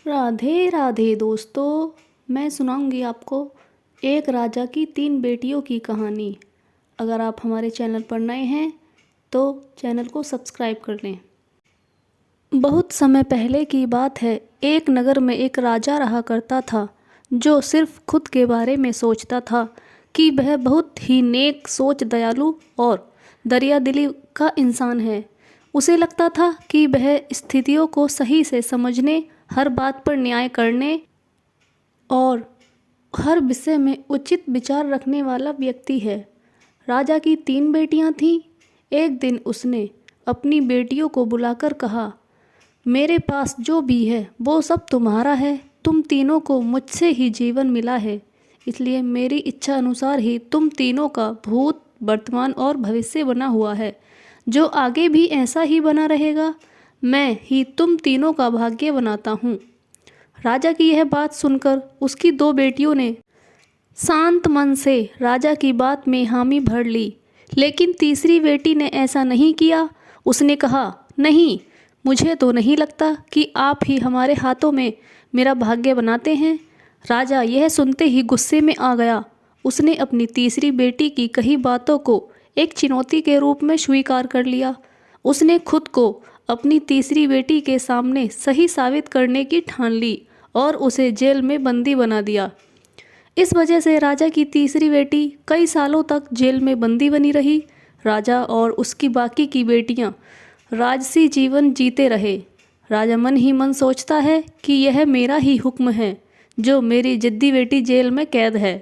राधे राधे दोस्तों। मैं सुनाऊंगी आपको एक राजा की 3 बेटियों की कहानी। अगर आप हमारे चैनल पर नए हैं तो चैनल को सब्सक्राइब कर लें। बहुत समय पहले की बात है। एक नगर में एक राजा रहा करता था जो सिर्फ खुद के बारे में सोचता था कि वह बहुत ही नेक सोच, दयालु और दरियादिली का इंसान है। उसे लगता था कि वह स्थितियों को सही से समझने, हर बात पर न्याय करने और हर विषय में उचित विचार रखने वाला व्यक्ति है। राजा की 3 बेटियां थीं। एक दिन उसने अपनी बेटियों को बुलाकर कहा, मेरे पास जो भी है वो सब तुम्हारा है। तुम तीनों को मुझसे ही जीवन मिला है, इसलिए मेरी इच्छा अनुसार ही तुम तीनों का भूत, वर्तमान और भविष्य बना हुआ है, जो आगे भी ऐसा ही बना रहेगा। मैं ही तुम तीनों का भाग्य बनाता हूँ। राजा की यह बात सुनकर उसकी 2 बेटियों ने शांत मन से राजा की बात में हामी भर ली, लेकिन तीसरी बेटी ने ऐसा नहीं किया। उसने कहा, नहीं, मुझे तो नहीं लगता कि आप ही हमारे हाथों में मेरा भाग्य बनाते हैं। राजा यह सुनते ही गुस्से में आ गया। उसने अपनी तीसरी बेटी की कही बातों को एक चुनौती के रूप में स्वीकार कर लिया। उसने खुद को अपनी तीसरी बेटी के सामने सही साबित करने की ठान ली और उसे जेल में बंदी बना दिया। इस वजह से राजा की तीसरी बेटी कई सालों तक जेल में बंदी बनी रही। राजा और उसकी बाकी की बेटियां राजसी जीवन जीते रहे। राजा मन ही मन सोचता है कि यह मेरा ही हुक्म है, जो मेरी जिद्दी बेटी जेल में कैद है।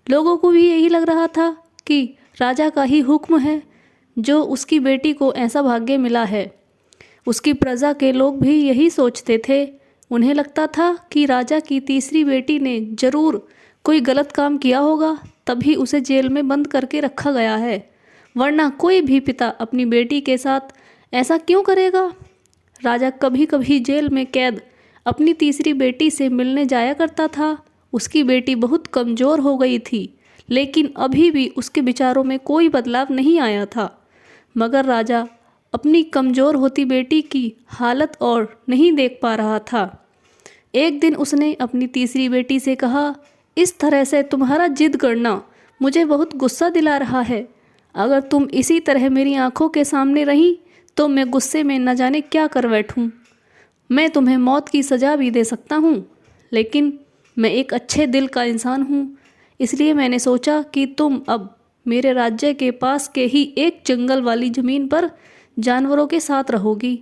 लोगों को भी यही लग रहा था कि राजा का ही हुक्म है जो उसकी बेटी को ऐसा भाग्य मिला है। उसकी प्रजा के लोग भी यही सोचते थे। उन्हें लगता था कि राजा की तीसरी बेटी ने जरूर कोई गलत काम किया होगा, तभी उसे जेल में बंद करके रखा गया है, वरना कोई भी पिता अपनी बेटी के साथ ऐसा क्यों करेगा। राजा कभी कभी जेल में कैद अपनी तीसरी बेटी से मिलने जाया करता था। उसकी बेटी बहुत कमज़ोर हो गई थी, लेकिन अभी भी उसके विचारों में कोई बदलाव नहीं आया था। मगर राजा अपनी कमज़ोर होती बेटी की हालत और नहीं देख पा रहा था। एक दिन उसने अपनी तीसरी बेटी से कहा, इस तरह से तुम्हारा जिद करना मुझे बहुत गुस्सा दिला रहा है। अगर तुम इसी तरह मेरी आंखों के सामने रही तो मैं गुस्से में न जाने क्या कर बैठूं। मैं तुम्हें मौत की सज़ा भी दे सकता हूं, लेकिन मैं एक अच्छे दिल का इंसान हूं, इसलिए मैंने सोचा कि तुम अब मेरे राज्य के पास के ही एक जंगल वाली ज़मीन पर जानवरों के साथ रहोगी।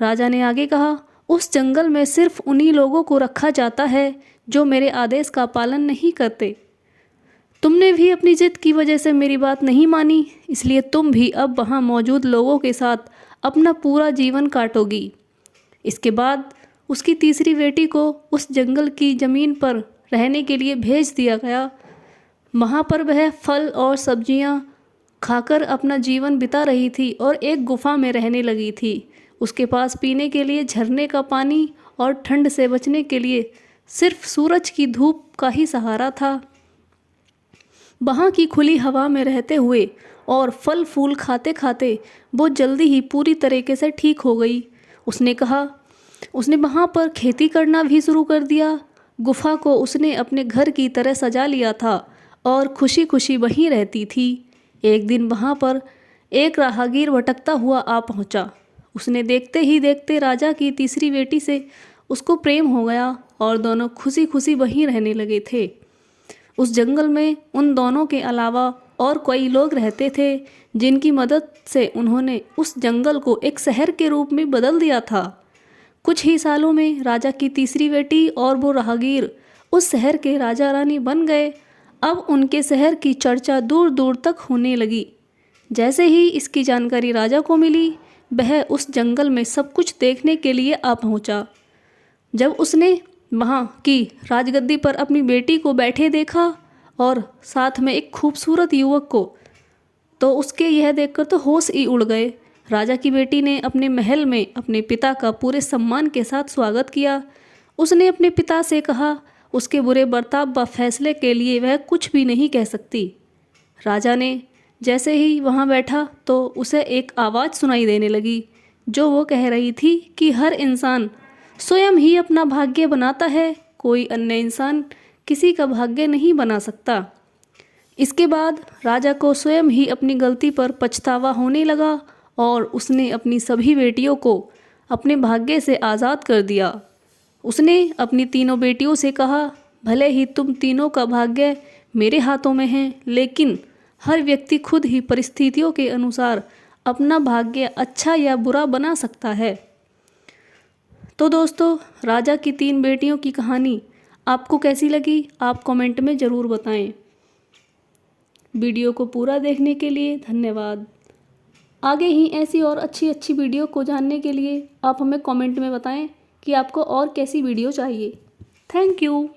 राजा ने आगे कहा, उस जंगल में सिर्फ उन्हीं लोगों को रखा जाता है जो मेरे आदेश का पालन नहीं करते। तुमने भी अपनी जिद की वजह से मेरी बात नहीं मानी, इसलिए तुम भी अब वहाँ मौजूद लोगों के साथ अपना पूरा जीवन काटोगी। इसके बाद उसकी तीसरी बेटी को उस जंगल की ज़मीन पर रहने के लिए भेज दिया गया। वहाँ पर वह फल और सब्जियाँ खाकर अपना जीवन बिता रही थी और एक गुफा में रहने लगी थी। उसके पास पीने के लिए झरने का पानी और ठंड से बचने के लिए सिर्फ सूरज की धूप का ही सहारा था। वहाँ की खुली हवा में रहते हुए और फल फूल खाते खाते वो जल्दी ही पूरी तरीके से ठीक हो गई। उसने वहाँ पर खेती करना भी शुरू कर दिया। गुफा को उसने अपने घर की तरह सजा लिया था और खुशी खुशी वहीं रहती थी। एक दिन वहाँ पर एक राहगीर भटकता हुआ आ पहुँचा। उसने देखते ही देखते राजा की तीसरी बेटी से उसको प्रेम हो गया और दोनों खुशी खुशी वहीं रहने लगे थे। उस जंगल में उन दोनों के अलावा और कई लोग रहते थे, जिनकी मदद से उन्होंने उस जंगल को एक शहर के रूप में बदल दिया था। कुछ ही सालों में राजा की तीसरी बेटी और वो राहगीर उस शहर के राजा रानी बन गए। अब उनके शहर की चर्चा दूर दूर तक होने लगी। जैसे ही इसकी जानकारी राजा को मिली, वह उस जंगल में सब कुछ देखने के लिए आ पहुंचा। जब उसने वहाँ की राजगद्दी पर अपनी बेटी को बैठे देखा और साथ में एक खूबसूरत युवक को, तो उसके यह देखकर तो होश ही उड़ गए। राजा की बेटी ने अपने महल में अपने पिता का पूरे सम्मान के साथ स्वागत किया। उसने अपने पिता से कहा, उसके बुरे बर्ताव व फैसले के लिए वह कुछ भी नहीं कह सकती। राजा ने जैसे ही वहाँ बैठा तो उसे एक आवाज़ सुनाई देने लगी, जो वो कह रही थी कि हर इंसान स्वयं ही अपना भाग्य बनाता है, कोई अन्य इंसान किसी का भाग्य नहीं बना सकता। इसके बाद राजा को स्वयं ही अपनी गलती पर पछतावा होने लगा और उसने अपनी सभी बेटियों को अपने भाग्य से आज़ाद कर दिया। उसने अपनी तीनों बेटियों से कहा, भले ही तुम तीनों का भाग्य मेरे हाथों में है, लेकिन हर व्यक्ति खुद ही परिस्थितियों के अनुसार अपना भाग्य अच्छा या बुरा बना सकता है। तो दोस्तों, राजा की तीन बेटियों की कहानी आपको कैसी लगी, आप कमेंट में ज़रूर बताएं। वीडियो को पूरा देखने के लिए धन्यवाद। आगे ही ऐसी और अच्छी वीडियो को जानने के लिए आप हमें कमेंट में बताएं कि आपको और कैसी वीडियो चाहिए। Thank you.